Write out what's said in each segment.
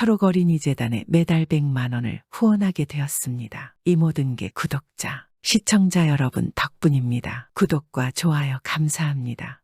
초록어린이재단에 매달 100만 원을 후원하게 되었습니다. 이 모든 게 구독자, 시청자 여러분 덕분입니다. 구독과 좋아요 감사합니다.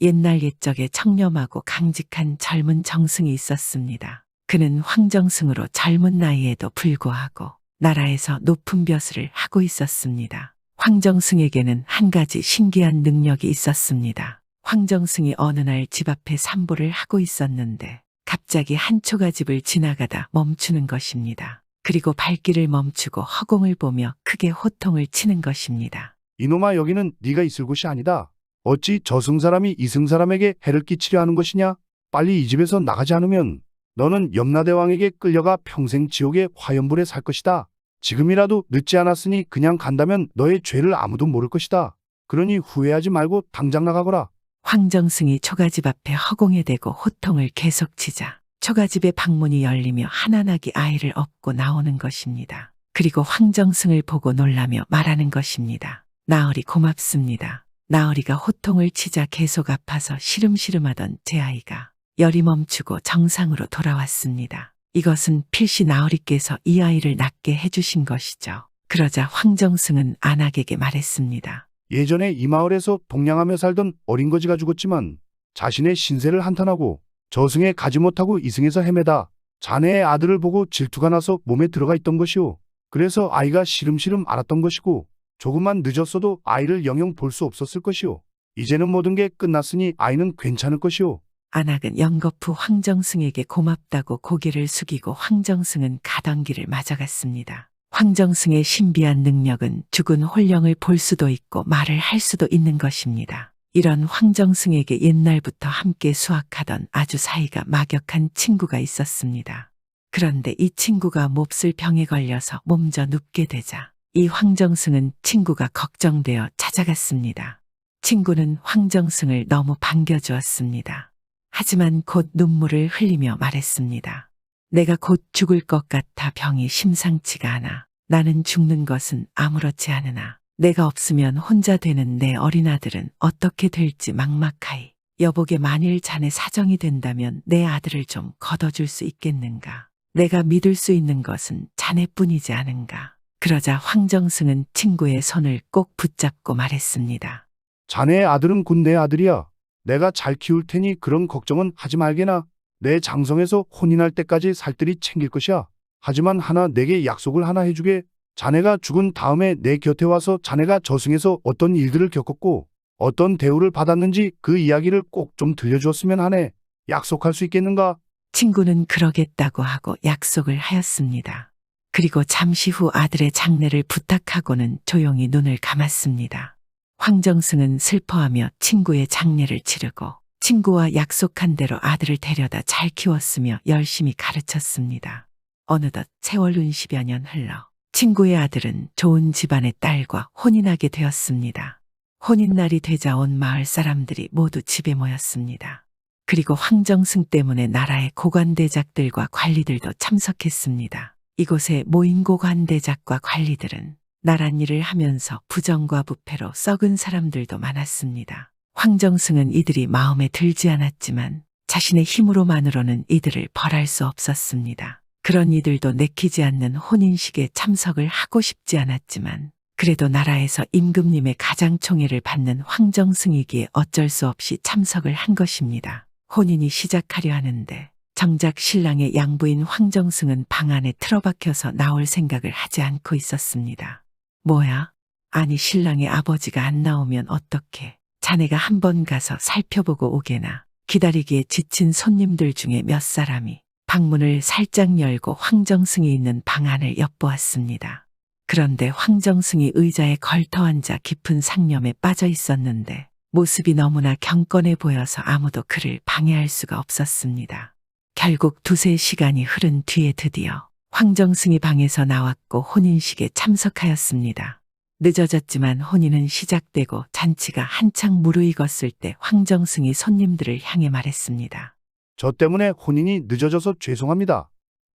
옛날 옛적에 청렴하고 강직한 젊은 정승이 있었습니다. 그는 황정승으로 젊은 나이에도 불구하고 나라에서 높은 벼슬을 하고 있었습니다. 황정승에게는 한 가지 신기한 능력이 있었습니다. 황정승이 어느 날 집 앞에 산보를 하고 있었는데 갑자기 한 초가집을 지나가다 멈추는 것입니다. 그리고 발길을 멈추고 허공을 보며 크게 호통을 치는 것입니다. 이놈아, 여기는 네가 있을 곳이 아니다. 어찌 저승사람이 이승사람에게 해를 끼치려 하는 것이냐? 빨리 이 집에서 나가지 않으면 너는 염라대왕에게 끌려가 평생 지옥의 화염불에 살 것이다. 지금이라도 늦지 않았으니 그냥 간다면 너의 죄를 아무도 모를 것이다. 그러니 후회하지 말고 당장 나가거라. 황정승이 초가집 앞에 허공에 대고 호통을 계속 치자 초가집의 방문이 열리며 하나나기 아이를 업고 나오는 것입니다. 그리고 황정승을 보고 놀라며 말하는 것입니다. 나으리 고맙습니다. 나으리가 호통을 치자 계속 아파서 시름시름하던 제 아이가 열이 멈추고 정상으로 돌아왔습니다. 이것은 필시 나으리께서 이 아이를 낫게 해주신 것이죠. 그러자 황정승은 안악에게 말했습니다. 예전에 이 마을에서 동냥하며 살던 어린 거지가 죽었지만 자신의 신세를 한탄하고 저승에 가지 못하고 이승에서 헤매다 자네의 아들을 보고 질투가 나서 몸에 들어가 있던 것이오. 그래서 아이가 시름시름 앓았던 것이고 조금만 늦었어도 아이를 영영 볼 수 없었을 것이오. 이제는 모든 게 끝났으니 아이는 괜찮을 것이오. 안악은 연거푸 황정승에게 고맙다고 고개를 숙이고 황정승은 가던 길을 맞아갔습니다. 황정승의 신비한 능력은 죽은 홀령을 볼 수도 있고 말을 할 수도 있는 것입니다. 이런 황정승에게 옛날부터 함께 수학하던 아주 사이가 막역한 친구가 있었습니다. 그런데 이 친구가 몹쓸 병에 걸려서 몸져 눕게 되자 이 황정승은 친구가 걱정되어 찾아갔습니다. 친구는 황정승을 너무 반겨주었습니다. 하지만 곧 눈물을 흘리며 말했습니다. 내가 곧 죽을 것 같아 병이 심상치가 않아. 나는 죽는 것은 아무렇지 않으나 내가 없으면 혼자 되는 내 어린 아들은 어떻게 될지 막막하이. 여보게 만일 자네 사정이 된다면 내 아들을 좀 걷어줄 수 있겠는가. 내가 믿을 수 있는 것은 자네뿐이지 않은가. 그러자 황정승은 친구의 손을 꼭 붙잡고 말했습니다. 자네의 아들은 곧 내 아들이야. 내가 잘 키울 테니 그런 걱정은 하지 말게나. 내 장성에서 혼인할 때까지 살뜰히 챙길 것이야. 하지만 하나 내게 약속을 하나 해주게. 자네가 죽은 다음에 내 곁에 와서 자네가 저승에서 어떤 일들을 겪었고 어떤 대우를 받았는지 그 이야기를 꼭 좀 들려주었으면 하네. 약속할 수 있겠는가? 친구는 그러겠다고 하고 약속을 하였습니다. 그리고 잠시 후 아들의 장례를 부탁하고는 조용히 눈을 감았습니다. 황정승은 슬퍼하며 친구의 장례를 치르고 친구와 약속한 대로 아들을 데려다 잘 키웠으며 열심히 가르쳤습니다. 어느덧 세월은 10여 년 흘러 친구의 아들은 좋은 집안의 딸과 혼인하게 되었습니다. 혼인날이 되자 온 마을 사람들이 모두 집에 모였습니다. 그리고 황정승 때문에 나라의 고관대작들과 관리들도 참석했습니다. 이곳에 모인 고관대작과 관리들은 나란 일을 하면서 부정과 부패로 썩은 사람들도 많았습니다. 황정승은 이들이 마음에 들지 않았지만 자신의 힘으로만으로는 이들을 벌할 수 없었습니다. 그런 이들도 내키지 않는 혼인식에 참석을 하고 싶지 않았지만 그래도 나라에서 임금님의 가장총애를 받는 황정승이기에 어쩔 수 없이 참석을 한 것입니다. 혼인이 시작하려 하는데 정작 신랑의 양부인 황정승은 방 안에 틀어박혀서 나올 생각을 하지 않고 있었습니다. 뭐야? 아니 신랑의 아버지가 안 나오면 어떡해? 자네가 한번 가서 살펴보고 오게나. 기다리기에 지친 손님들 중에 몇 사람이 방문을 살짝 열고 황정승이 있는 방 안을 엿보았습니다. 그런데 황정승이 의자에 걸터 앉아 깊은 상념에 빠져 있었는데 모습이 너무나 경건해 보여서 아무도 그를 방해할 수가 없었습니다. 결국 두세 시간이 흐른 뒤에 드디어 황정승이 방에서 나왔고 혼인식에 참석하였습니다. 늦어졌지만 혼인은 시작되고 잔치가 한창 무르익었을 때 황정승이 손님들을 향해 말했습니다. 저 때문에 혼인이 늦어져서 죄송합니다.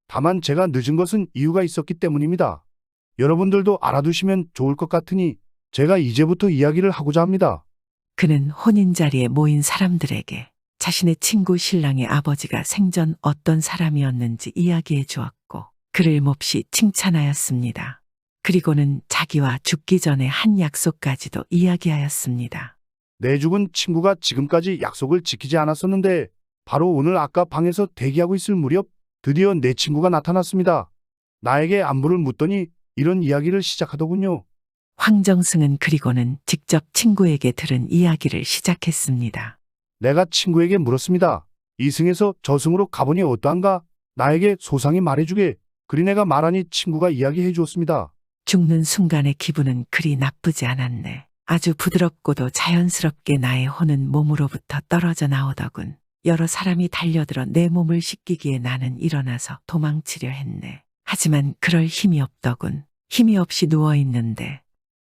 다만 제가 늦은 것은 이유가 있었기 때문입니다. 여러분들도 알아두시면 좋을 것 같으니 제가 이제부터 이야기를 하고자 합니다. 그는 혼인 자리에 모인 사람들에게 자신의 친구 신랑의 아버지가 생전 어떤 사람이었는지 이야기해 주었고 그를 몹시 칭찬하였습니다. 그리고는 자기와 죽기 전에 한 약속까지도 이야기하였습니다. 내 죽은 친구가 지금까지 약속을 지키지 않았었는데 바로 오늘 아까 방에서 대기하고 있을 무렵 드디어 내 친구가 나타났습니다. 나에게 안부를 묻더니 이런 이야기를 시작하더군요. 황정승은 그리고는 직접 친구에게 들은 이야기를 시작했습니다. 내가 친구에게 물었습니다. 이승에서 저승으로 가보니 어떠한가? 나에게 소상히 말해주게. 그리 내가 말하니 친구가 이야기해 주었습니다. 죽는 순간의 기분은 그리 나쁘지 않았네. 아주 부드럽고도 자연스럽게 나의 혼은 몸으로부터 떨어져 나오더군. 여러 사람이 달려들어 내 몸을 씻기기에 나는 일어나서 도망치려 했네. 하지만 그럴 힘이 없더군. 힘이 없이 누워있는데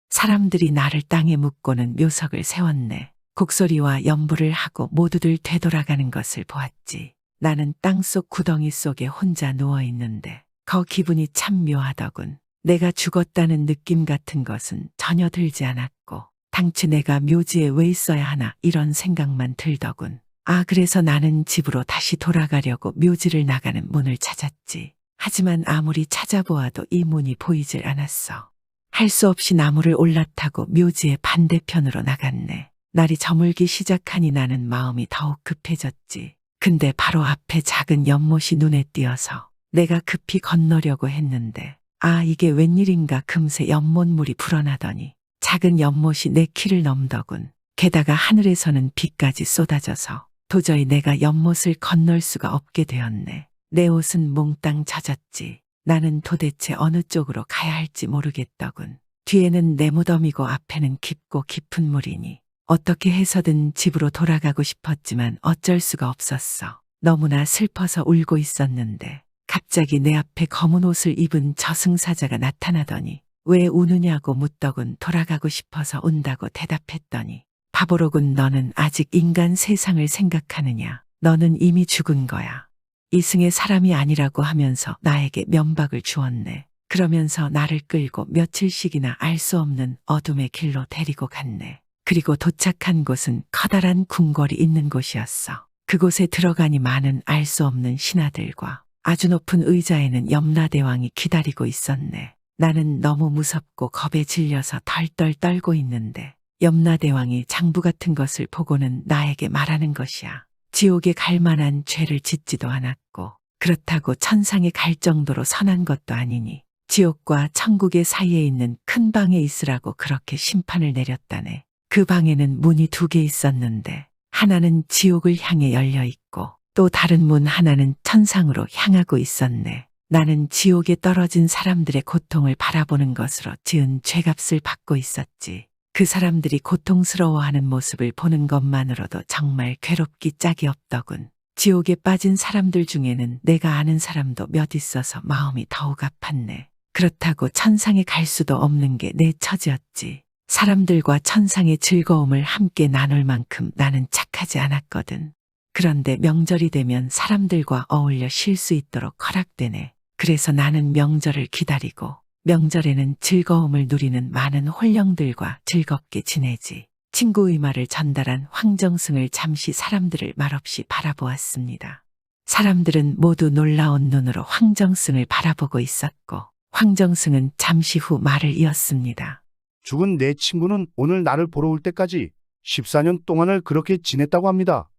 사람들이 나를 땅에 묻고는 묘석을 세웠네. 곡소리와 연부를 하고 모두들 되돌아가는 것을 보았지. 나는 땅속 구덩이 속에 혼자 누워있는데 거 기분이 참 묘하더군. 내가 죽었다는 느낌 같은 것은 전혀 들지 않았고 당최 내가 묘지에 왜 있어야 하나 이런 생각만 들더군. 그래서 나는 집으로 다시 돌아가려고 묘지를 나가는 문을 찾았지. 하지만 아무리 찾아보아도 이 문이 보이질 않았어. 할 수 없이 나무를 올라타고 묘지의 반대편으로 나갔네. 날이 저물기 시작하니 나는 마음이 더욱 급해졌지. 근데 바로 앞에 작은 연못이 눈에 띄어서 내가 급히 건너려고 했는데 이게 웬일인가 금세 연못물이 불어나더니 작은 연못이 내 키를 넘더군. 게다가 하늘에서는 비까지 쏟아져서 도저히 내가 연못을 건널 수가 없게 되었네. 내 옷은 몽땅 젖었지. 나는 도대체 어느 쪽으로 가야 할지 모르겠더군. 뒤에는 내 무덤이고 앞에는 깊고 깊은 물이니 어떻게 해서든 집으로 돌아가고 싶었지만 어쩔 수가 없었어. 너무나 슬퍼서 울고 있었는데 갑자기 내 앞에 검은 옷을 입은 저승사자가 나타나더니 왜 우느냐고 묻더군. 돌아가고 싶어서 운다고 대답했더니 바보로군. 너는 아직 인간 세상을 생각하느냐. 너는 이미 죽은 거야. 이승의 사람이 아니라고 하면서 나에게 면박을 주었네. 그러면서 나를 끌고 며칠씩이나 알 수 없는 어둠의 길로 데리고 갔네. 그리고 도착한 곳은 커다란 궁궐이 있는 곳이었어. 그곳에 들어가니 많은 알 수 없는 신하들과 아주 높은 의자에는 염라대왕이 기다리고 있었네. 나는 너무 무섭고 겁에 질려서 덜덜 떨고 있는데 염라대왕이 장부 같은 것을 보고는 나에게 말하는 것이야. 지옥에 갈 만한 죄를 짓지도 않았고 그렇다고 천상에 갈 정도로 선한 것도 아니니 지옥과 천국의 사이에 있는 큰 방에 있으라고 그렇게 심판을 내렸다네. 그 방에는 문이 2개 있었는데 하나는 지옥을 향해 열려 있고 또 다른 문 하나는 천상으로 향하고 있었네. 나는 지옥에 떨어진 사람들의 고통을 바라보는 것으로 지은 죄값을 받고 있었지. 그 사람들이 고통스러워하는 모습을 보는 것만으로도 정말 괴롭기 짝이 없더군. 지옥에 빠진 사람들 중에는 내가 아는 사람도 몇 있어서 마음이 더욱 아팠네. 그렇다고 천상에 갈 수도 없는 게 내 처지였지. 사람들과 천상의 즐거움을 함께 나눌 만큼 나는 착하지 않았거든. 그런데 명절이 되면 사람들과 어울려 쉴 수 있도록 허락되네. 그래서 나는 명절을 기다리고 명절에는 즐거움을 누리는 많은 혼령들과 즐겁게 지내지. 친구의 말을 전달한 황정승을 잠시 사람들을 말없이 바라보았습니다. 사람들은 모두 놀라운 눈으로 황정승을 바라보고 있었고 황정승은 잠시 후 말을 이었습니다. 죽은 내 친구는 오늘 나를 보러 올 때까지 14년 동안을 그렇게 지냈다고 합니다.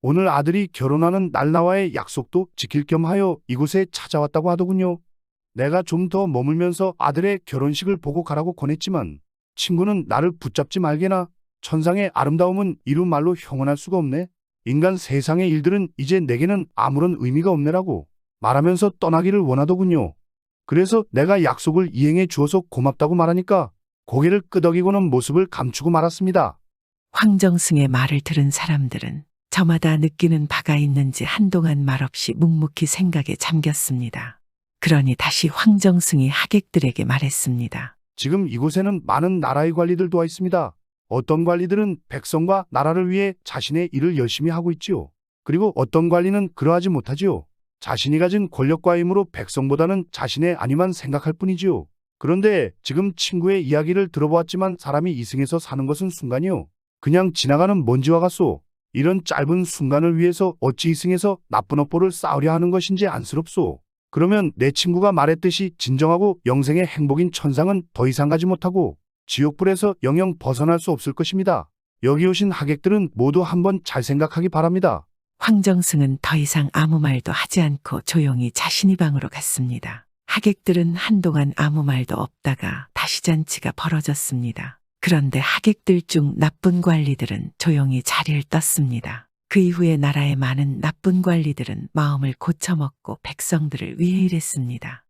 오늘 아들이 결혼하는 날 나와의 약속도 지킬 겸하여 이곳에 찾아왔다고 하더군요. 내가 좀 더 머물면서 아들의 결혼식을 보고 가라고 권했지만 친구는 나를 붙잡지 말게나 천상의 아름다움은 이루 말로 형언할 수가 없네. 인간 세상의 일들은 이제 내게는 아무런 의미가 없네라고 말하면서 떠나기를 원하더군요. 그래서 내가 약속을 이행해 주어서 고맙다고 말하니까 고개를 끄덕이고는 모습을 감추고 말았습니다. 황정승의 말을 들은 사람들은 저마다 느끼는 바가 있는지 한동안 말없이 묵묵히 생각에 잠겼습니다. 그러니 다시 황정승이 하객들에게 말했습니다. 지금 이곳에는 많은 나라의 관리들도 와 있습니다. 어떤 관리들은 백성과 나라를 위해 자신의 일을 열심히 하고 있지요. 그리고 어떤 관리는 그러하지 못하지요. 자신이 가진 권력과 힘으로 백성보다는 자신의 안위만 생각할 뿐이지요. 그런데 지금 친구의 이야기를 들어보았지만 사람이 이승에서 사는 것은 순간이요. 그냥 지나가는 먼지와 같소. 이런 짧은 순간을 위해서 어찌 희생해서 나쁜 업보를 쌓으려 하는 것인지 안쓰럽소. 그러면 내 친구가 말했듯이 진정하고 영생의 행복인 천상은 더 이상 가지 못하고 지옥불에서 영영 벗어날 수 없을 것입니다. 여기 오신 하객들은 모두 한번 잘 생각하기 바랍니다. 황정승은 더 이상 아무 말도 하지 않고 조용히 자신의 방으로 갔습니다. 하객들은 한동안 아무 말도 없다가 다시 잔치가 벌어졌습니다. 그런데 하객들 중 나쁜 관리들은 조용히 자리를 떴습니다. 그 이후에 나라의 많은 나쁜 관리들은 마음을 고쳐먹고 백성들을 위해 일했습니다.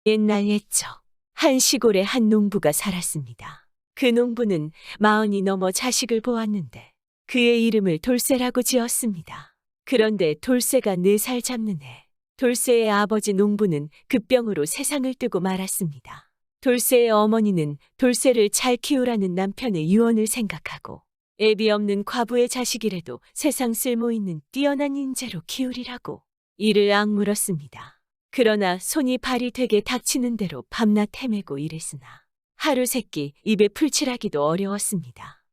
옛날 옛적 한 시골에 한 농부가 살았습니다. 그 농부는 40이 넘어 자식을 보았는데 그의 이름을 돌쇠라고 지었습니다. 그런데 돌쇠가 4살 잡는 해 돌쇠의 아버지 농부는 급병으로 세상을 뜨고 말았습니다. 돌쇠의 어머니는 돌쇠를 잘 키우라는 남편의 유언을 생각하고 애비 없는 과부의 자식이라도 세상 쓸모있는 뛰어난 인재로 키우리라고 이를 악물었습니다. 그러나 손이 발이 되게 닥치는 대로 밤낮 헤매고 일했으나 하루 세끼 입에 풀칠하기도 어려웠습니다.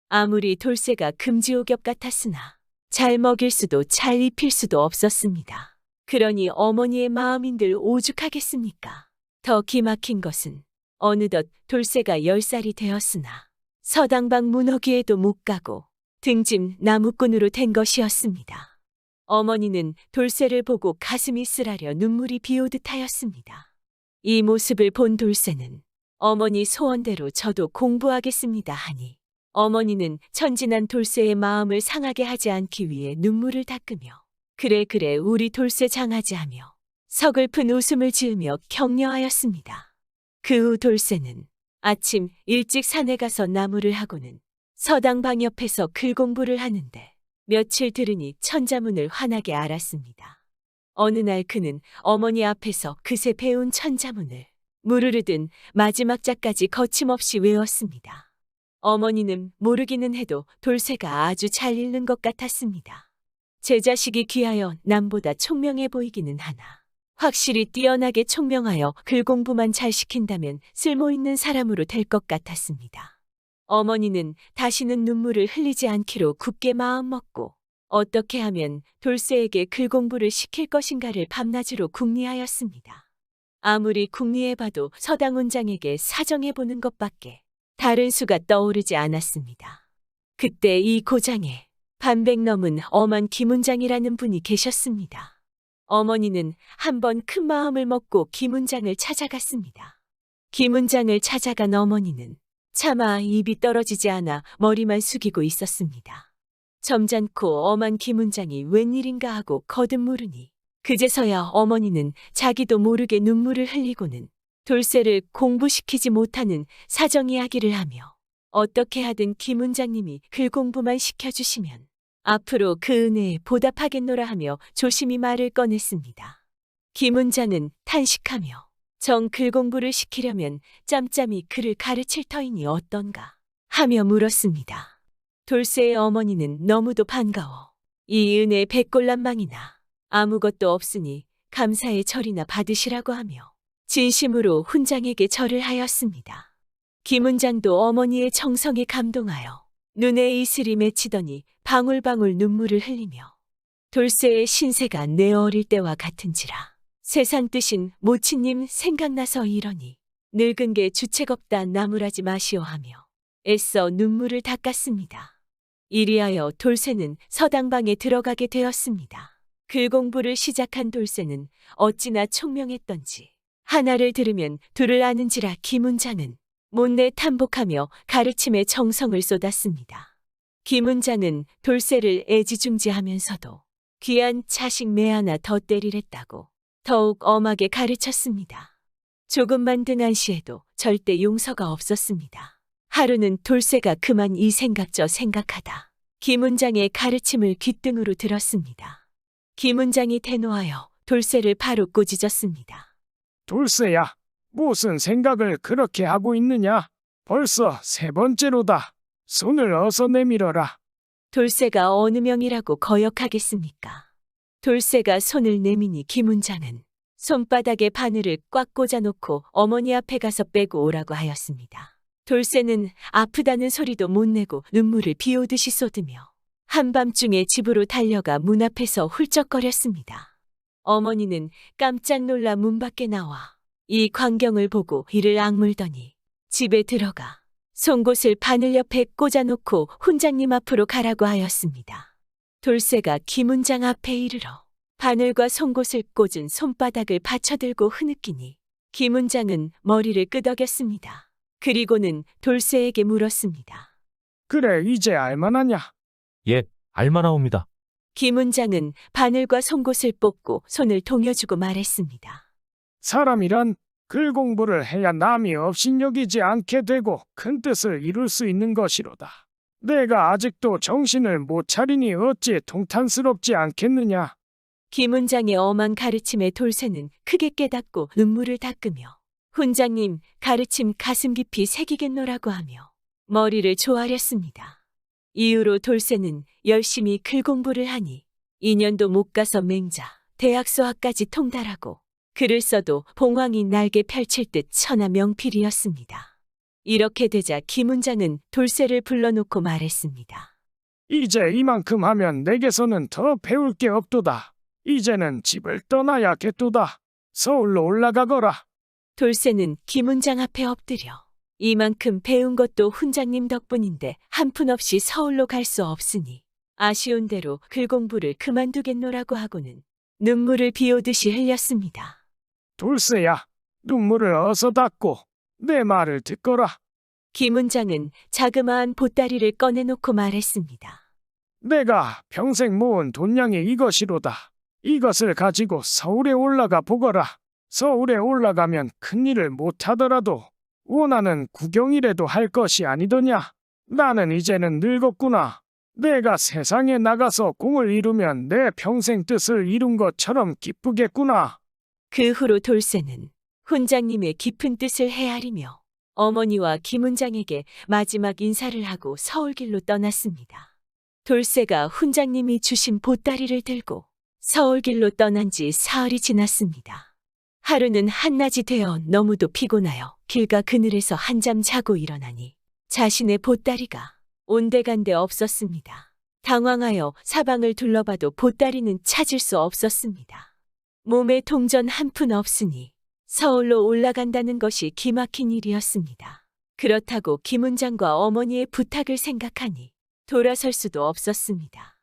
아무리 돌쇠가 금지옥엽 같았으나 잘 먹일 수도 잘 입힐 수도 없었습니다. 그러니 어머니의 마음인들 오죽하겠습니까? 더 기막힌 것은 어느덧 돌쇠가 10살이 되었으나 서당방 문어기에도 못 가고 등짐 나무꾼으로 된 것이었습니다. 어머니는 돌쇠를 보고 가슴이 쓰라려 눈물이 비오듯 하였습니다. 이 모습을 본 돌쇠는 어머니 소원대로 저도 공부하겠습니다 하니 어머니는 천진한 돌쇠의 마음을 상하게 하지 않기 위해 눈물을 닦으며 그래 우리 돌쇠 장하지 하며 서글픈 웃음을 지으며 격려하였습니다. 그 후 돌쇠는 아침 일찍 산에 가서 나무를 하고는 서당방 옆에서 글 공부를 하는데 며칠 들으니 천자문을 환하게 알았습니다. 어느 날 그는 어머니 앞에서 그새 배운 천자문을 무르르든 마지막 자까지 거침없이 외웠습니다. 어머니는 모르기는 해도 돌쇠가 아주 잘 읽는 것 같았습니다. 제 자식이 귀하여 남보다 총명해 보이기는 하나 확실히 뛰어나게 총명하여 글 공부만 잘 시킨다면 쓸모있는 사람으로 될 것 같았습니다. 어머니는 다시는 눈물을 흘리지 않기로 굳게 마음먹고 어떻게 하면 돌쇠에게 글 공부를 시킬 것인가를 밤낮으로 궁리하였습니다. 아무리 궁리해봐도 서당원장에게 사정해보는 것밖에 다른 수가 떠오르지 않았습니다. 그때 이 고장에 반백 넘은 엄한 김은장이라는 분이 계셨습니다. 어머니는 한번 큰 마음을 먹고 김은장을 찾아갔습니다. 김은장을 찾아간 어머니는 차마 입이 떨어지지 않아 머리만 숙이고 있었습니다. 점잖고 엄한 김은장이 웬일인가 하고 거듭 물으니 그제서야 어머니는 자기도 모르게 눈물을 흘리고는 돌쇠를 공부시키지 못하는 사정 이야기를 하며 어떻게 하든 김은장님이 글 공부만 시켜주시면 앞으로 그 은혜에 보답하겠노라 하며 조심히 말을 꺼냈습니다. 김은장은 탄식하며 정 글 공부를 시키려면 짬짬이 글을 가르칠 터이니 어떤가 하며 물었습니다. 돌쇠의 어머니는 너무도 반가워 이 은혜 백골란망이나 아무것도 없으니 감사의 절이나 받으시라고 하며 진심으로 훈장에게 절을 하였습니다. 김은장도 어머니의 정성에 감동하여 눈에 이슬이 맺히더니 방울방울 눈물을 흘리며 돌쇠의 신세가 내 어릴 때와 같은지라 세상 뜻인 모친님 생각나서 이러니 늙은 게 주책없다 나무라지 마시오 하며 애써 눈물을 닦았습니다. 이리하여 돌쇠는 서당방에 들어가게 되었습니다. 글 공부를 시작한 돌쇠는 어찌나 총명했던지 하나를 들으면 둘을 아는지라 김은장은 못내 탐복하며 가르침에 정성을 쏟았습니다. 김은장은 돌쇠를 애지중지하면서도 귀한 자식 매 하나 더 때리랬다고 더욱 엄하게 가르쳤습니다. 조금만 등한시해도 절대 용서가 없었습니다. 하루는 돌쇠가 그만 이 생각 저 생각하다 김은장의 가르침을 귓등으로 들었습니다. 김은장이 대노하여 돌쇠를 바로 꼬집었습니다. 돌쇠야, 무슨 생각을 그렇게 하고 있느냐? 벌써 3번째로다. 손을 어서 내밀어라. 돌쇠가 어느 명이라고 거역하겠습니까? 돌쇠가 손을 내미니 김은장은 손바닥에 바늘을 꽉 꽂아놓고 어머니 앞에 가서 빼고 오라고 하였습니다. 돌쇠는 아프다는 소리도 못 내고 눈물을 비 오듯이 쏟으며 한밤중에 집으로 달려가 문 앞에서 훌쩍거렸습니다. 어머니는 깜짝 놀라 문 밖에 나와 이 광경을 보고 이를 악물더니 집에 들어가 송곳을 바늘 옆에 꽂아놓고 훈장님 앞으로 가라고 하였습니다. 돌쇠가 김훈장 앞에 이르러 바늘과 송곳을 꽂은 손바닥을 받쳐들고 흐느끼니 김훈장은 머리를 끄덕였습니다. 그리고는 돌쇠에게 물었습니다. 그래, 이제 알만하냐? 예, 알만하옵니다. 김훈장은 바늘과 송곳을 뽑고 손을 동여주고 말했습니다. 사람이란 글 공부를 해야 남이 업신여기지 않게 되고 큰 뜻을 이룰 수 있는 것이로다. 내가 아직도 정신을 못 차리니 어찌 통탄스럽지 않겠느냐? 김훈장의 엄한 가르침에 돌쇠는 크게 깨닫고 눈물을 닦으며 훈장님 가르침 가슴 깊이 새기겠노라고 하며 머리를 조아렸습니다. 이후로 돌쇠는 열심히 글 공부를 하니 2년도 못 가서 맹자, 대학 수학까지 통달하고 글을 써도 봉황이 날개 펼칠 듯 천하명필이었습니다. 이렇게 되자 김훈장은 돌쇠를 불러놓고 말했습니다. 이제 이만큼 하면 내게서는 더 배울 게 없도다. 이제는 집을 떠나야겠도다. 서울로 올라가거라. 돌쇠는 김훈장 앞에 엎드려 이만큼 배운 것도 훈장님 덕분인데 한푼 없이 서울로 갈 수 없으니 아쉬운 대로 글 공부를 그만두겠노라고 하고는 눈물을 비오듯이 흘렸습니다. 돌쇠야, 눈물을 어서 닦고 내 말을 듣거라. 김훈장은 자그마한 보따리를 꺼내놓고 말했습니다. 내가 평생 모은 돈량이 이것이로다. 이것을 가지고 서울에 올라가 보거라. 서울에 올라가면 큰일을 못하더라도 원하는 구경이라도 할 것이 아니더냐. 나는 이제는 늙었구나. 내가 세상에 나가서 공을 이루면 내 평생 뜻을 이룬 것처럼 기쁘겠구나. 그 후로 돌쇠는 훈장님의 깊은 뜻을 헤아리며 어머니와 김훈장에게 마지막 인사를 하고 서울길로 떠났습니다. 돌쇠가 훈장님이 주신 보따리를 들고 서울길로 떠난 지 사흘이 지났습니다. 하루는 한낮이 되어 너무도 피곤하여 길가 그늘에서 한잠 자고 일어나니 자신의 보따리가 온데간데 없었습니다. 당황하여 사방을 둘러봐도 보따리는 찾을 수 없었습니다. 몸에 동전 한 푼 없으니 서울로 올라간다는 것이 기막힌 일이었습니다. 그렇다고 김훈장과 어머니의 부탁을 생각하니 돌아설 수도 없었습니다.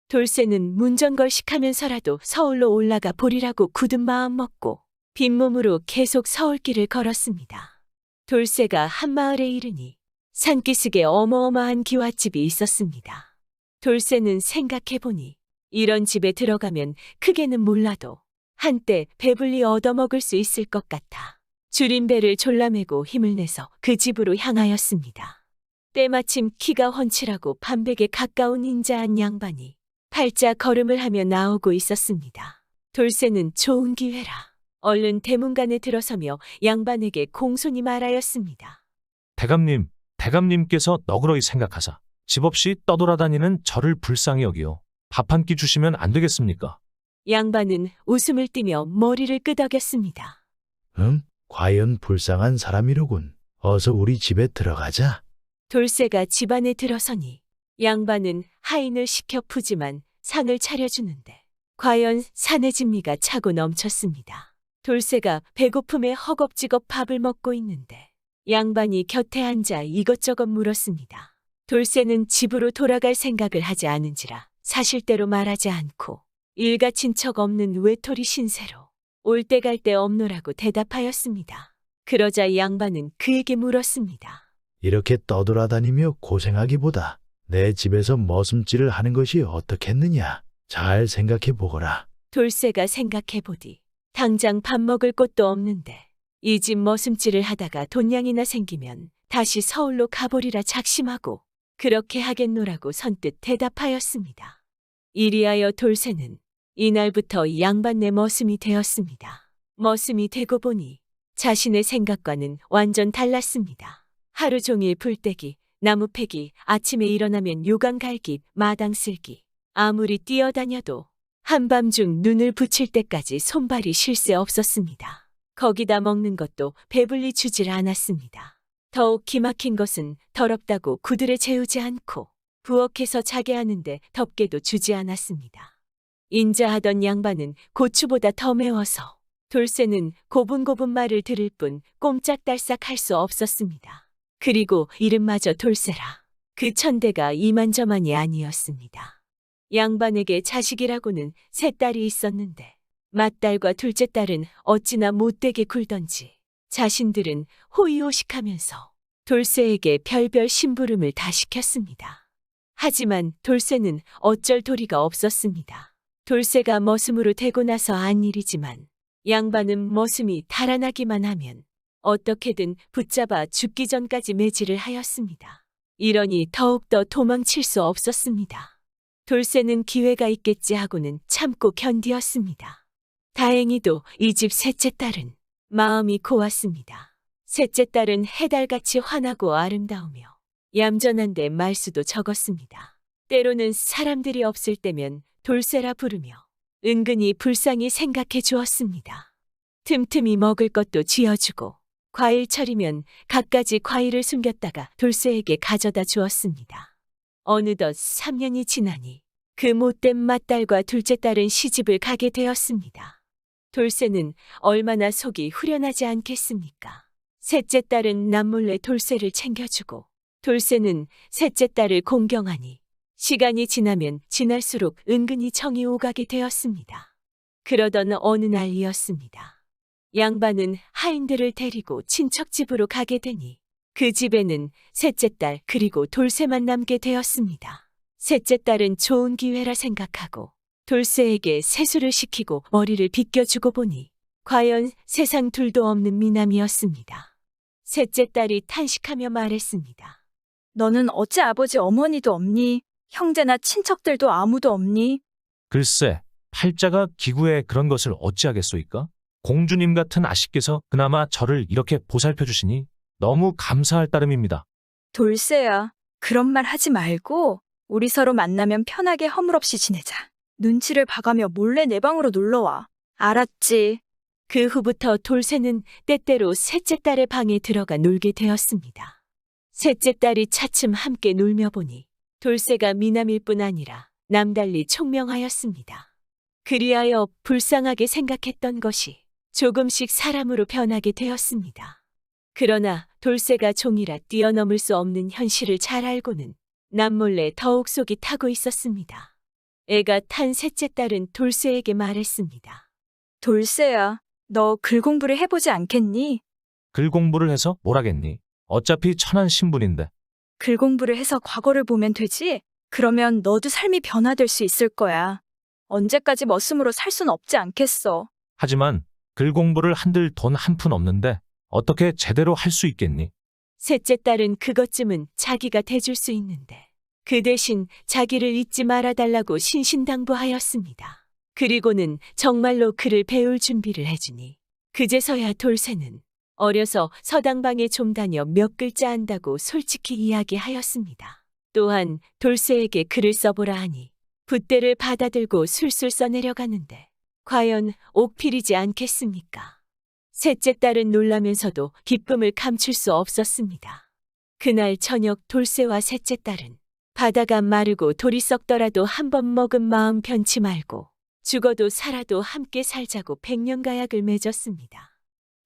돌쇠는 문전걸식하면서라도 서울로 올라가 보리라고 굳은 마음 먹고 빈몸으로 계속 서울길을 걸었습니다. 돌쇠가 한 마을에 이르니 산기슭에 어마어마한 기와집이 있었습니다. 돌쇠는 생각해보니 이런 집에 들어가면 크게는 몰라도 한때 배불리 얻어먹을 수 있을 것 같아 줄임배를 졸라매고 힘을 내서 그 집으로 향하였습니다. 때마침 키가 훤칠하고 반백에 가까운 인자한 양반이 팔자 걸음을 하며 나오고 있었습니다. 돌쇠는 좋은 기회라 얼른 대문간에 들어서며 양반에게 공손히 말하였습니다. 대감님께서 너그러이 생각하사 집 없이 떠돌아다니는 저를 불쌍히 여기요. 밥 한 끼 주시면 안 되겠습니까? 양반은 웃음을 띠며 머리를 끄덕였습니다. 과연 불쌍한 사람이로군. 어서 우리 집에 들어가자. 돌쇠가 집 안에 들어서니 양반은 하인을 시켜 푸지만 상을 차려주는데 과연 사내 진미가 차고 넘쳤습니다. 돌쇠가 배고픔에 허겁지겁 밥을 먹고 있는데 양반이 곁에 앉아 이것저것 물었습니다. 돌쇠는 집으로 돌아갈 생각을 하지 않은지라 사실대로 말하지 않고 일가친 척 없는 외톨이 신세로 올 때 갈 데 없노라고 대답하였습니다. 그러자 양반은 그에게 물었습니다. 이렇게 떠돌아다니며 고생하기보다 내 집에서 머슴질을 하는 것이 어떻겠느냐. 잘 생각해 보거라. 돌쇠가 생각해보디 당장 밥 먹을 곳도 없는데 이 집 머슴질을 하다가 돈량이나 생기면 다시 서울로 가보리라 작심하고 그렇게 하겠노라고 선뜻 대답하였습니다. 이리하여 돌쇠는 이날부터 양반네 머슴이 되었습니다. 머슴이 되고 보니 자신의 생각과는 완전 달랐습니다. 하루 종일 불떼기, 나무 패기, 아침에 일어나면 요강 갈기, 마당 쓸기. 아무리 뛰어다녀도 한밤중 눈을 붙일 때까지 손발이 쉴 새 없었습니다. 거기다 먹는 것도 배불리 주질 않았습니다. 더욱 기막힌 것은 더럽다고 구들에 재우지 않고 부엌에서 자게 하는데 덥게도 주지 않았습니다. 인자하던 양반은 고추보다 더 매워서 돌쇠는 고분고분 말을 들을 뿐 꼼짝달싹 할 수 없었습니다. 그리고 이름마저 돌쇠라. 그 천대가 이만저만이 아니었습니다. 양반에게 자식이라고는 세 딸이 있었는데 맏딸과 둘째 딸은 어찌나 못되게 굴던지 자신들은 호의호식하면서 돌쇠에게 별별 심부름을 다 시켰습니다. 하지만 돌쇠는 어쩔 도리가 없었습니다. 돌쇠가 머슴으로 되고 나서 안 일이지만 양반은 머슴이 달아나기만 하면 어떻게든 붙잡아 죽기 전까지 매질을 하였습니다. 이러니 더욱더 도망칠 수 없었습니다. 돌쇠는 기회가 있겠지 하고는 참고 견디었습니다. 다행히도 이 집 셋째 딸은 마음이 고왔습니다. 셋째 딸은 해달같이 환하고 아름다우며 얌전한데 말수도 적었습니다. 때로는 사람들이 없을 때면 돌쇠라 부르며 은근히 불쌍히 생각해 주었습니다. 틈틈이 먹을 것도 쥐어주고 과일철이면 갖가지 과일을 숨겼다가 돌쇠에게 가져다 주었습니다. 어느덧 3년이 지나니 그 못된 맏딸과 둘째 딸은 시집을 가게 되었습니다. 돌쇠는 얼마나 속이 후련하지 않겠습니까? 셋째 딸은 남몰래 돌쇠를 챙겨주고 돌쇠는 셋째 딸을 공경하니 시간이 지나면 지날수록 은근히 정이 오가게 되었습니다. 그러던 어느 날이었습니다. 양반은 하인들을 데리고 친척 집으로 가게 되니 그 집에는 셋째 딸 그리고 돌쇠만 남게 되었습니다. 셋째 딸은 좋은 기회라 생각하고 돌쇠에게 세수를 시키고 머리를 빗겨주고 보니 과연 세상 둘도 없는 미남이었습니다. 셋째 딸이 탄식하며 말했습니다. 너는 어찌 아버지 어머니도 없니? 형제나 친척들도 아무도 없니? 글쎄, 팔자가 기구에 그런 것을 어찌하겠소이까? 공주님 같은 아씨께서 그나마 저를 이렇게 보살펴 주시니 너무 감사할 따름입니다. 돌쇠야, 그런 말 하지 말고 우리 서로 만나면 편하게 허물없이 지내자. 눈치를 봐가며 몰래 내 방으로 놀러와. 알았지? 그 후부터 돌쇠는 때때로 셋째 딸의 방에 들어가 놀게 되었습니다. 셋째 딸이 차츰 함께 놀며 보니 돌쇠가 미남일 뿐 아니라 남달리 총명하였습니다. 그리하여 불쌍하게 생각했던 것이 조금씩 사람으로 변하게 되었습니다. 그러나 돌쇠가 종이라 뛰어넘을 수 없는 현실을 잘 알고는 남몰래 더욱 속이 타고 있었습니다. 애가 탄 셋째 딸은 돌쇠에게 말했습니다. 돌쇠야, 너 글 공부를 해보지 않겠니? 글 공부를 해서 뭘 하겠니? 어차피 천한 신분인데. 글 공부를 해서 과거를 보면 되지? 그러면 너도 삶이 변화될 수 있을 거야. 언제까지 머슴으로 살 순 없지 않겠어. 하지만 글 공부를 한들 돈 한 푼 없는데 어떻게 제대로 할 수 있겠니? 셋째 딸은 그것쯤은 자기가 대줄 수 있는데 그 대신 자기를 잊지 말아달라고 신신당부하였습니다. 그리고는 정말로 그를 배울 준비를 해주니 그제서야 돌쇠는 어려서 서당방에 좀 다녀 몇 글자 안다고 솔직히 이야기하였습니다. 또한 돌쇠에게 글을 써보라 하니 붓대를 받아들고 술술 써내려가는데 과연 옥필이지 않겠습니까? 셋째 딸은 놀라면서도 기쁨을 감출 수 없었습니다. 그날 저녁 돌쇠와 셋째 딸은 바다가 마르고 돌이 썩더라도 한 번 먹은 마음 변치 말고 죽어도 살아도 함께 살자고 백년가약을 맺었습니다.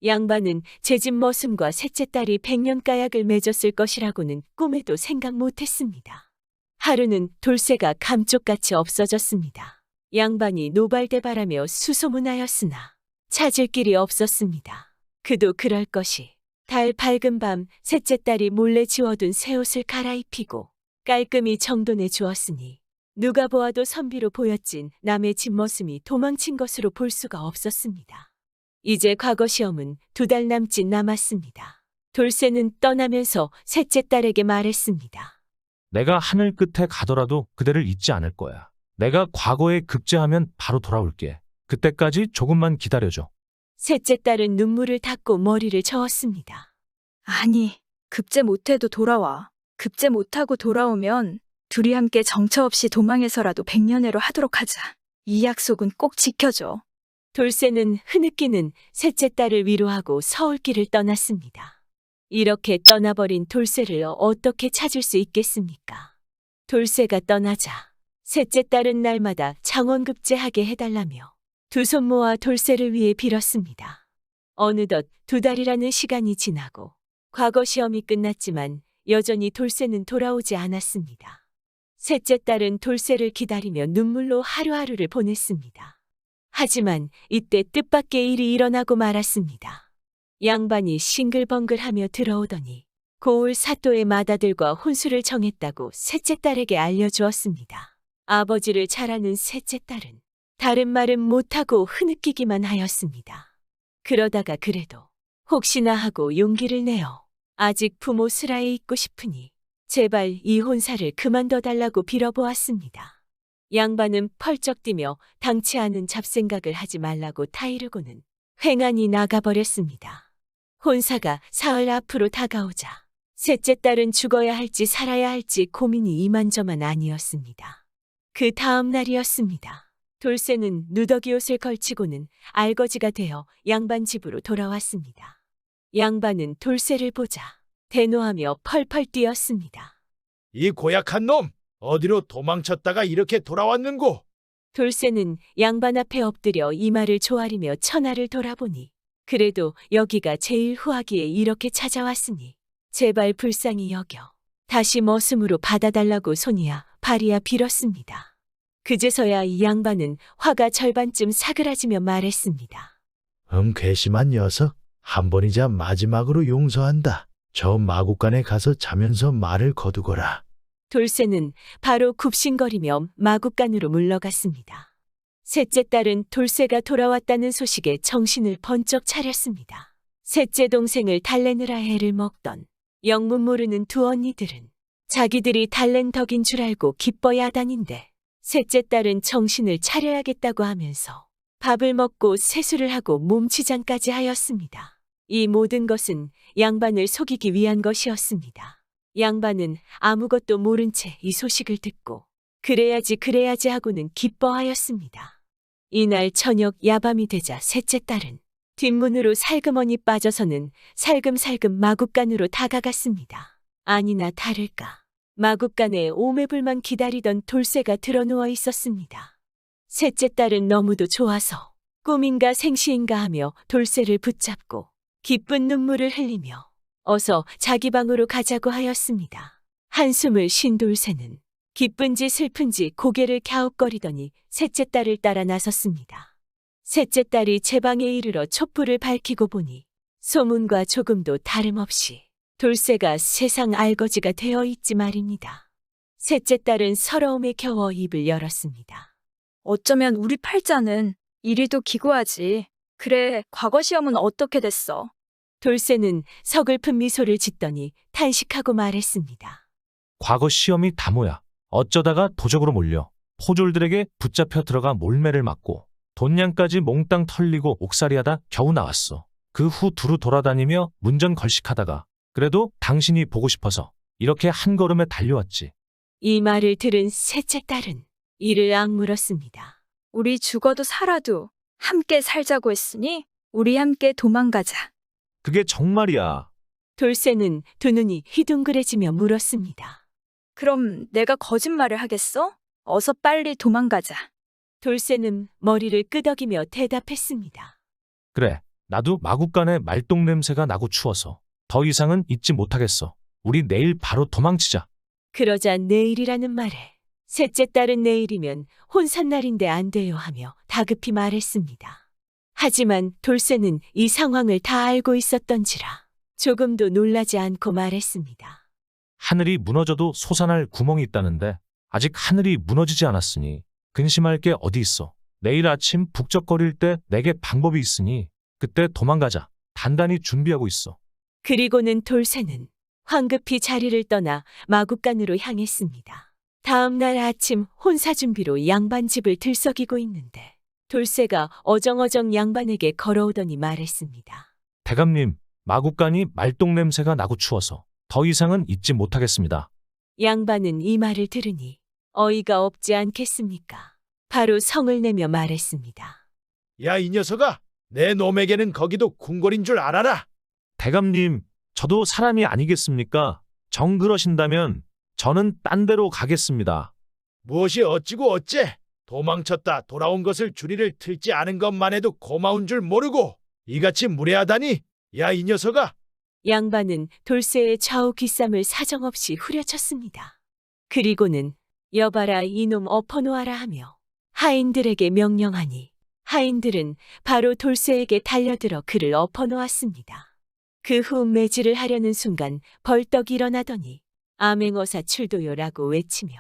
양반은 제 집 머슴과 셋째 딸이 백년가약을 맺었을 것이라고는 꿈에도 생각 못했습니다. 하루는 돌쇠가 감쪽같이 없어졌습니다. 양반이 노발대발하며 수소문하였으나 찾을 길이 없었습니다. 그도 그럴 것이 달 밝은 밤 셋째 딸이 몰래 지워둔 새 옷을 갈아입히고 깔끔히 정돈해 주었으니 누가 보아도 선비로 보였진 남의 집 머슴이 도망친 것으로 볼 수가 없었습니다. 이제 과거 시험은 2달 남짓 남았습니다. 돌쇠는 떠나면서 셋째 딸에게 말했습니다. 내가 하늘 끝에 가더라도 그대를 잊지 않을 거야. 내가 과거에 급제하면 바로 돌아올게. 그때까지 조금만 기다려줘. 셋째 딸은 눈물을 닦고 머리를 저었습니다. 아니, 급제 못해도 돌아와. 급제 못하고 돌아오면 둘이 함께 정처 없이 도망해서라도 백년해로 하도록 하자. 이 약속은 꼭 지켜줘. 돌쇠는 흐느끼는 셋째 딸을 위로하고 서울길을 떠났습니다. 이렇게 떠나버린 돌쇠를 어떻게 찾을 수 있겠습니까? 돌쇠가 떠나자 셋째 딸은 날마다 장원급제하게 해달라며 두 손 모아 돌쇠를 위해 빌었습니다. 어느덧 2달이라는 시간이 지나고 과거 시험이 끝났지만 여전히 돌쇠는 돌아오지 않았습니다. 셋째 딸은 돌쇠를 기다리며 눈물로 하루하루를 보냈습니다. 하지만 이때 뜻밖의 일이 일어나고 말았습니다. 양반이 싱글벙글하며 들어오더니 고을 사또의 맏아들과 혼수를 정했다고 셋째 딸에게 알려주었습니다. 아버지를 잘 아는 셋째 딸은 다른 말은 못하고 흐느끼기만 하였습니다. 그러다가 그래도 혹시나 하고 용기를 내어 아직 부모 슬하에 있고 싶으니 제발 이 혼사를 그만둬달라고 빌어보았습니다. 양반은 펄쩍 뛰며 당치 않은 잡생각을 하지 말라고 타이르고는 횡하니 나가버렸습니다. 혼사가 사흘 앞으로 다가오자 셋째 딸은 죽어야 할지 살아야 할지 고민이 이만저만 아니었습니다. 그 다음 날이었습니다. 돌쇠는 누더기 옷을 걸치고는 알거지가 되어 양반 집으로 돌아왔습니다. 양반은 돌쇠를 보자 대노하며 펄펄 뛰었습니다. 이 고약한 놈! 어디로 도망쳤다가 이렇게 돌아왔는고? 돌쇠는 양반 앞에 엎드려 이마를 조아리며 천하를 돌아보니 그래도 여기가 제일 후하기에 이렇게 찾아왔으니 제발 불쌍히 여겨 다시 머슴으로 받아달라고 손이야 발이야 빌었습니다. 그제서야 이 양반은 화가 절반쯤 사그라지며 말했습니다. 괘씸한 녀석, 한 번이자 마지막으로 용서한다. 저 마구간에 가서 자면서 말을 거두거라. 돌쇠는 바로 굽신거리며 마구간으로 물러갔습니다. 셋째 딸은 돌쇠가 돌아왔다는 소식에 정신을 번쩍 차렸습니다. 셋째 동생을 달래느라 애를 먹던 영문 모르는 두 언니들은 자기들이 달랜 덕인 줄 알고 기뻐야단인데 셋째 딸은 정신을 차려야겠다고 하면서 밥을 먹고 세수를 하고 몸치장까지 하였습니다. 이 모든 것은 양반을 속이기 위한 것이었습니다. 양반은 아무것도 모른 채 이 소식을 듣고 그래야지 하고는 기뻐하였습니다. 이날 저녁 야밤이 되자 셋째 딸은 뒷문으로 살그머니 빠져서는 살금살금 마구간으로 다가갔습니다. 아니나 다를까 마구간에 오매불만 기다리던 돌쇠가 드러누워 있었습니다. 셋째 딸은 너무도 좋아서 꿈인가 생시인가 하며 돌쇠를 붙잡고 기쁜 눈물을 흘리며 어서 자기 방으로 가자고 하였습니다. 한숨을 쉰 돌쇠는 기쁜지 슬픈지 고개를 갸웃거리더니 셋째 딸을 따라 나섰습니다. 셋째 딸이 제 방에 이르러 촛불을 밝히고 보니 소문과 조금도 다름없이 돌쇠가 세상 알거지가 되어 있지 말입니다. 셋째 딸은 서러움에 겨워 입을 열었습니다. 어쩌면 우리 팔자는 이리도 기구하지. 그래, 과거 시험은 어떻게 됐어? 돌쇠는 서글픈 미소를 짓더니 탄식하고 말했습니다. 과거 시험이 다 뭐야. 어쩌다가 도적으로 몰려 포졸들에게 붙잡혀 들어가 몰매를 맞고 돈냥까지 몽땅 털리고 옥살이하다 겨우 나왔어. 그 후 두루 돌아다니며 문전 걸식하다가 그래도 당신이 보고 싶어서 이렇게 한 걸음에 달려왔지. 이 말을 들은 셋째 딸은 이를 악물었습니다. 우리 죽어도 살아도 함께 살자고 했으니 우리 함께 도망가자. 그게 정말이야. 돌쇠는 두 눈이 휘둥그레지며 물었습니다. 그럼 내가 거짓말을 하겠어? 어서 빨리 도망가자. 돌쇠는 머리를 끄덕이며 대답했습니다. 그래, 나도 마구간에 말똥 냄새가 나고 추워서 더 이상은 있지 못하겠어. 우리 내일 바로 도망치자. 그러자 내일이라는 말에 셋째 딸은 내일이면 혼산날인데 안 돼요 하며 다급히 말했습니다. 하지만 돌쇠는 이 상황을 다 알고 있었던지라 조금도 놀라지 않고 말했습니다. 하늘이 무너져도 솟아날 구멍이 있다는데 아직 하늘이 무너지지 않았으니 근심할 게 어디 있어. 내일 아침 북적거릴 때 내게 방법이 있으니 그때 도망가자. 단단히 준비하고 있어. 그리고는 돌쇠는 황급히 자리를 떠나 마구간으로 향했습니다. 다음 날 아침 혼사 준비로 양반 집을 들썩이고 있는데 돌쇠가 어정어정 양반에게 걸어오더니 말했습니다. 대감님, 마구간이 말똥 냄새가 나고 추워서 더 이상은 있지 못하겠습니다. 양반은 이 말을 들으니 어이가 없지 않겠습니까? 바로 성을 내며 말했습니다. 야, 이 녀석아! 내 놈에게는 거기도 궁궐인 줄 알아라! 대감님, 저도 사람이 아니겠습니까? 정 그러신다면 저는 딴 데로 가겠습니다. 무엇이 어찌고 어째? 도망쳤다 돌아온 것을 주리를 틀지 않은 것만 해도 고마운 줄 모르고 이같이 무례하다니! 야, 이 녀석아! 양반은 돌쇠의 좌우 귀쌈을 사정없이 후려쳤습니다. 그리고는 여봐라 이놈 엎어놓아라 하며 하인들에게 명령하니 하인들은 바로 돌쇠에게 달려들어 그를 엎어놓았습니다. 그 후 매질을 하려는 순간 벌떡 일어나더니 암행어사 출도요라고 외치며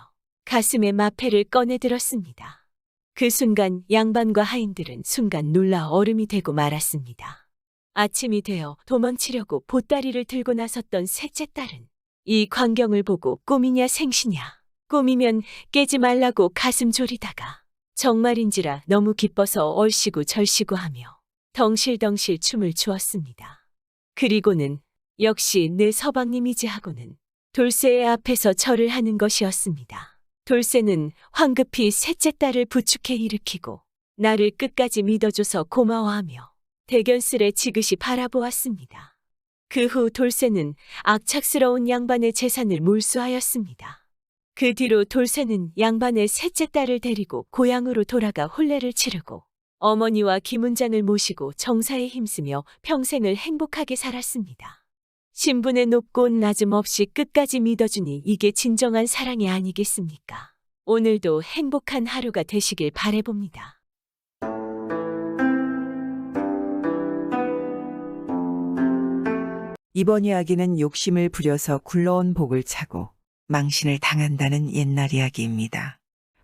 가슴에 마패를 꺼내들었습니다. 그 순간 양반과 하인들은 순간 놀라 얼음이 되고 말았습니다. 아침이 되어 도망치려고 보따리를 들고 나섰던 셋째 딸은 이 광경을 보고 꿈이냐 생시냐, 꿈이면 깨지 말라고 가슴 졸이다가 정말인지라 너무 기뻐서 얼씨구 절씨구 하며 덩실덩실 춤을 추었습니다. 그리고는 역시 내 서방님이지 하고는 돌쇠의 앞에서 절을 하는 것이었습니다. 돌쇠는 황급히 셋째 딸을 부축해 일으키고 나를 끝까지 믿어줘서 고마워하며 대견스레 지그시 바라보았습니다. 그 후 돌쇠는 악착스러운 양반의 재산을 몰수하였습니다. 그 뒤로 돌쇠는 양반의 셋째 딸을 데리고 고향으로 돌아가 혼례를 치르고 어머니와 김은장을 모시고 정사에 힘쓰며 평생을 행복하게 살았습니다. 신분의 높고 낮음 없이 끝까지 믿어주니 이게 진정한 사랑이 아니겠습니까? 오늘도 행복한 하루가 되시길 바라봅니다. 이번 이야기는 욕심을 부려서 굴러온 복을 차고 망신을 당한다는 옛날 이야기입니다.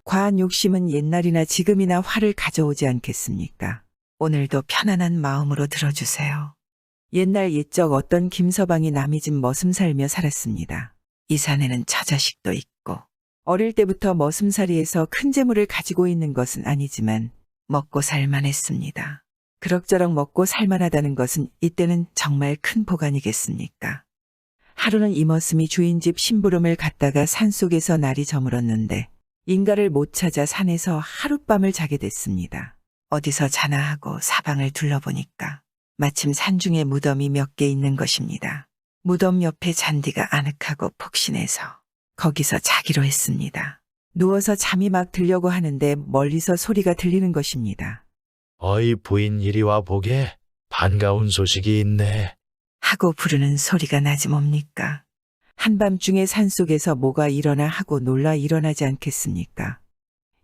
과한 욕심은 옛날이나 지금이나 화를 가져오지 않겠습니까? 오늘도 편안한 마음으로 들어주세요. 옛날 옛적 어떤 김서방이 남의 집 머슴 살며 살았습니다. 이 산에는 처자식도 있고 어릴 때부터 머슴살이에서 큰 재물을 가지고 있는 것은 아니지만 먹고 살만했습니다. 그럭저럭 먹고 살만하다는 것은 이때는 정말 큰 복 아니겠습니까? 하루는 이 머슴이 주인 집 심부름을 갔다가 산속에서 날이 저물었는데 인가를 못 찾아 산에서 하룻밤을 자게 됐습니다. 어디서 자나 하고 사방을 둘러보니까 마침 산중에 무덤이 몇 개 있는 것입니다. 무덤 옆에 잔디가 아늑하고 폭신해서 거기서 자기로 했습니다. 누워서 잠이 막 들려고 하는데 멀리서 소리가 들리는 것입니다. 어이 부인 이리 와 보게. 반가운 소식이 있네. 하고 부르는 소리가 나지 뭡니까? 한밤중에 산속에서 뭐가 일어나 하고 놀라 일어나지 않겠습니까?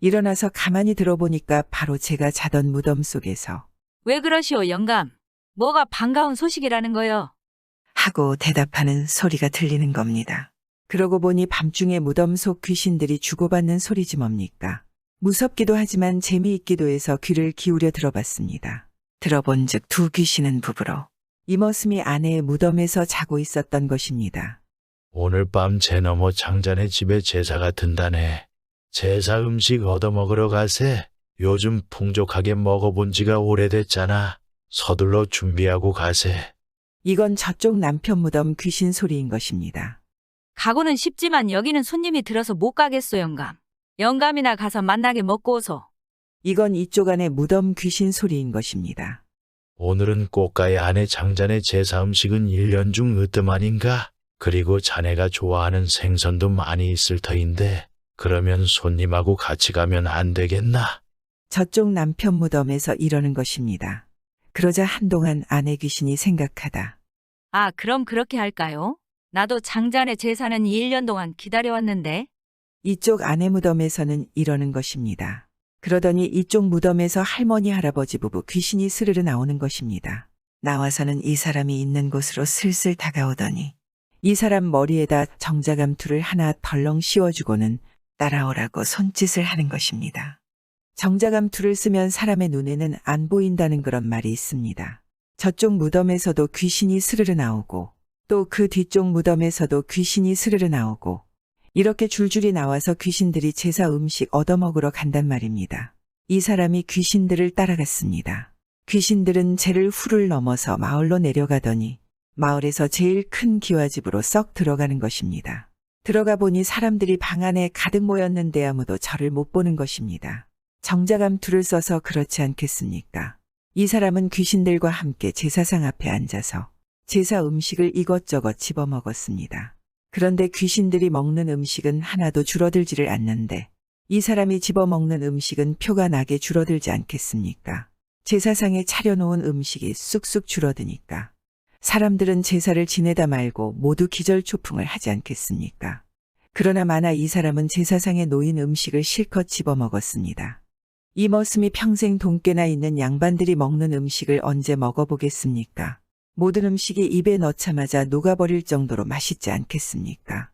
일어나서 가만히 들어보니까 바로 제가 자던 무덤 속에서 왜 그러시오, 영감? 뭐가 반가운 소식이라는 거요? 하고 대답하는 소리가 들리는 겁니다. 그러고 보니 밤중에 무덤 속 귀신들이 주고받는 소리지 뭡니까? 무섭기도 하지만 재미있기도 해서 귀를 기울여 들어봤습니다. 들어본즉 두 귀신은 부부로 이 머슴이 아내의 무덤에서 자고 있었던 것입니다. 오늘 밤 제너머 장자네 집에 제사가 든다네. 제사 음식 얻어먹으러 가세. 요즘 풍족하게 먹어본 지가 오래됐잖아. 서둘러 준비하고 가세. 이건 저쪽 남편 무덤 귀신 소리인 것입니다. 가고는 싶지만 여기는 손님이 들어서 못 가겠소, 영감. 영감이나 가서 만나게 먹고 오소. 이건 이쪽 안에 무덤 귀신 소리인 것입니다. 오늘은 꼭 가야 하네. 장자네 제사 음식은 1년 중 으뜸 아닌가? 그리고 자네가 좋아하는 생선도 많이 있을 터인데 그러면 손님하고 같이 가면 안 되겠나? 저쪽 남편 무덤에서 이러는 것입니다. 그러자 한동안 아내 귀신이 생각하다. 아, 그럼 그렇게 할까요? 나도 장자네 제사는 1년 동안 기다려왔는데. 이쪽 아내 무덤에서는 이러는 것입니다. 그러더니 이쪽 무덤에서 할머니 할아버지 부부 귀신이 스르르 나오는 것입니다. 나와서는 이 사람이 있는 곳으로 슬슬 다가오더니 이 사람 머리에다 정자감투를 하나 덜렁 씌워주고는 따라오라고 손짓을 하는 것입니다. 정자감투를 쓰면 사람의 눈에는 안 보인다는 그런 말이 있습니다. 저쪽 무덤에서도 귀신이 스르르 나오고 또 그 뒤쪽 무덤에서도 귀신이 스르르 나오고 이렇게 줄줄이 나와서 귀신들이 제사 음식 얻어먹으러 간단 말입니다. 이 사람이 귀신들을 따라갔습니다. 귀신들은 제를 후를 넘어서 마을로 내려가더니 마을에서 제일 큰 기와집으로 썩 들어가는 것입니다. 들어가 보니 사람들이 방 안에 가득 모였는데 아무도 저를 못 보는 것입니다. 정자감투를 써서 그렇지 않겠습니까? 이 사람은 귀신들과 함께 제사상 앞에 앉아서 제사 음식을 이것저것 집어먹었습니다. 그런데 귀신들이 먹는 음식은 하나도 줄어들지를 않는데 이 사람이 집어먹는 음식은 표가 나게 줄어들지 않겠습니까? 제사상에 차려놓은 음식이 쑥쑥 줄어드니까 사람들은 제사를 지내다 말고 모두 기절초풍을 하지 않겠습니까? 그러나 마나 이 사람은 제사상에 놓인 음식을 실컷 집어먹었습니다. 이 머슴이 평생 돈깨나 있는 양반들이 먹는 음식을 언제 먹어보겠습니까? 모든 음식이 입에 넣자마자 녹아버릴 정도로 맛있지 않겠습니까?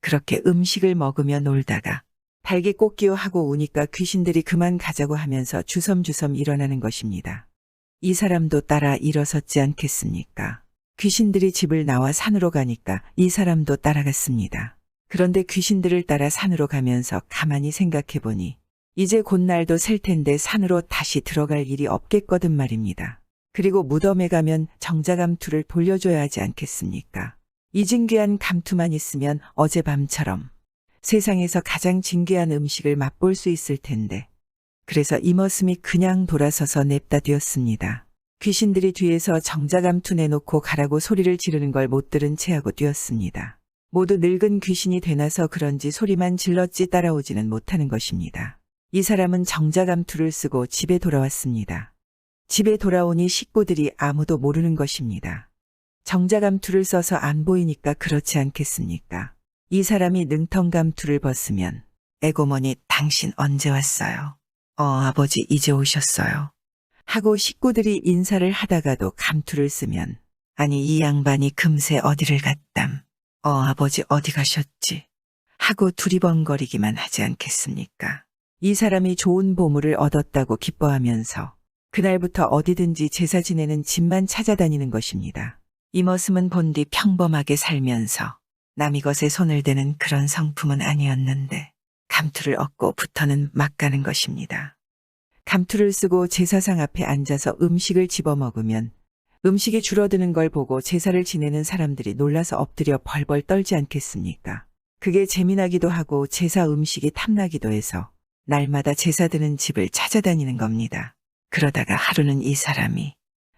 그렇게 음식을 먹으며 놀다가 달기 꽃기요 하고 우니까 귀신들이 그만 가자고 하면서 주섬주섬 일어나는 것입니다. 이 사람도 따라 일어섰지 않겠습니까? 귀신들이 집을 나와 산으로 가니까 이 사람도 따라갔습니다. 그런데 귀신들을 따라 산으로 가면서 가만히 생각해 보니 이제 곧 날도 셀 텐데 산으로 다시 들어갈 일이 없겠거든 말입니다. 그리고 무덤에 가면 정자감투를 돌려줘야 하지 않겠습니까? 이 진귀한 감투만 있으면 어젯밤처럼 세상에서 가장 진귀한 음식을 맛볼 수 있을 텐데. 그래서 이 머슴이 그냥 돌아서서 냅다 뛰었습니다. 귀신들이 뒤에서 정자감투 내놓고 가라고 소리를 지르는 걸 못 들은 체하고 뛰었습니다. 모두 늙은 귀신이 되나서 그런지 소리만 질렀지 따라오지는 못하는 것입니다. 이 사람은 정자감투를 쓰고 집에 돌아왔습니다. 집에 돌아오니 식구들이 아무도 모르는 것입니다. 정자감투를 써서 안 보이니까 그렇지 않겠습니까? 이 사람이 능텅감투를 벗으면 에고머니 당신 언제 왔어요? 아버지 이제 오셨어요. 하고 식구들이 인사를 하다가도 감투를 쓰면 아니 이 양반이 금세 어디를 갔담. 아버지 어디 가셨지? 하고 두리번거리기만 하지 않겠습니까? 이 사람이 좋은 보물을 얻었다고 기뻐하면서 그날부터 어디든지 제사 지내는 집만 찾아다니는 것입니다. 이 머슴은 본디 평범하게 살면서 남이 것에 손을 대는 그런 성품은 아니었는데 감투를 얻고부터는 막 가는 것입니다. 감투를 쓰고 제사상 앞에 앉아서 음식을 집어먹으면 음식이 줄어드는 걸 보고 제사를 지내는 사람들이 놀라서 엎드려 벌벌 떨지 않겠습니까? 그게 재미나기도 하고 제사 음식이 탐나기도 해서 날마다 제사 드는 집을 찾아다니는 겁니다. 그러다가 하루는 이 사람이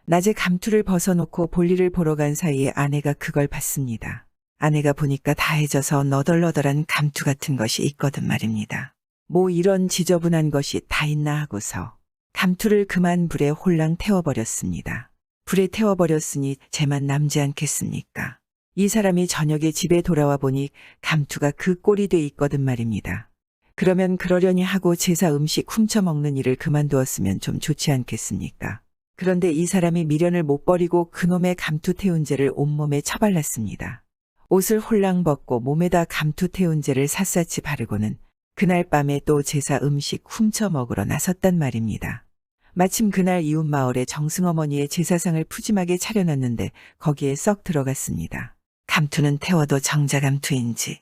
낮에 감투를 벗어놓고 볼일을 보러 간 사이에 아내가 그걸 봤습니다. 아내가 보니까 다해져서 너덜너덜한 감투 같은 것이 있거든 말입니다. 뭐 이런 지저분한 것이 다 있나 하고서 감투를 그만 불에 홀랑 태워버렸습니다. 불에 태워버렸으니 재만 남지 않겠습니까? 이 사람이 저녁에 집에 돌아와 보니 감투가 그 꼴이 돼 있거든 말입니다. 그러면 그러려니 하고 제사 음식 훔쳐먹는 일을 그만두었으면 좀 좋지 않겠습니까? 그런데 이 사람이 미련을 못 버리고 그놈의 감투 태운제를 온몸에 처발랐습니다. 옷을 홀랑 벗고 몸에다 감투 태운제를 샅샅이 바르고는 그날 밤에 또 제사 음식 훔쳐 먹으러 나섰단 말입니다. 마침 그날 이웃 마을에 정승어머니의 제사상을 푸짐하게 차려놨는데 거기에 썩 들어갔습니다. 감투는 태워도 정자감투인지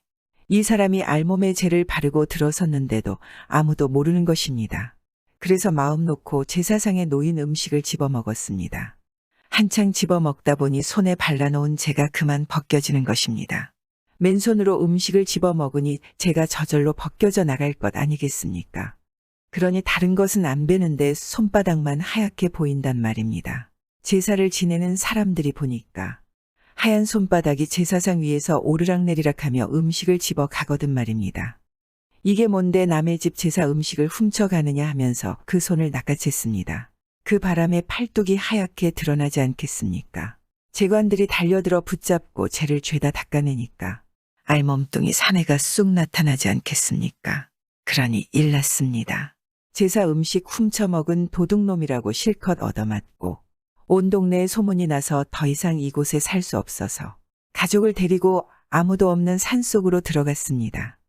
이 사람이 알몸에 재를 바르고 들어섰는데도 아무도 모르는 것입니다. 그래서 마음 놓고 제사상에 놓인 음식을 집어먹었습니다. 한창 집어먹다 보니 손에 발라놓은 재가 그만 벗겨지는 것입니다. 맨손으로 음식을 집어먹으니 재가 저절로 벗겨져 나갈 것 아니겠습니까? 그러니 다른 것은 안 베는데 손바닥만 하얗게 보인단 말입니다. 제사를 지내는 사람들이 보니까 하얀 손바닥이 제사상 위에서 오르락내리락 하며 음식을 집어 가거든 말입니다. 이게 뭔데 남의 집 제사 음식을 훔쳐가느냐 하면서 그 손을 낚아챘습니다. 그 바람에 팔뚝이 하얗게 드러나지 않겠습니까? 제관들이 달려들어 붙잡고 재를 죄다 닦아내니까 알몸뚱이 사내가 쑥 나타나지 않겠습니까? 그러니 일났습니다. 제사 음식 훔쳐먹은 도둑놈이라고 실컷 얻어맞고 온 동네에 소문이 나서 더 이상 이곳에 살 수 없어서 가족을 데리고 아무도 없는 산속으로 들어갔습니다.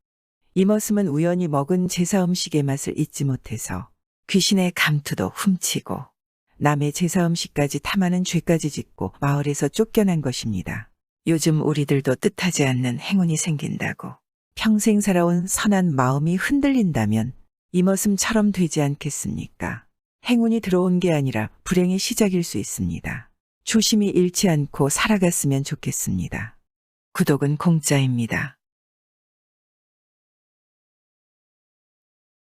이 머슴은 우연히 먹은 제사 음식의 맛을 잊지 못해서 귀신의 감투도 훔치고 남의 제사 음식까지 탐하는 죄까지 짓고 마을에서 쫓겨난 것입니다. 요즘 우리들도 뜻하지 않는 행운이 생긴다고 평생 살아온 선한 마음이 흔들린다면 이 머슴처럼 되지 않겠습니까? 행운이 들어온 게 아니라 불행의 시작일 수 있습니다. 조심히 잃지 않고 살아갔으면 좋겠습니다. 구독은 공짜입니다.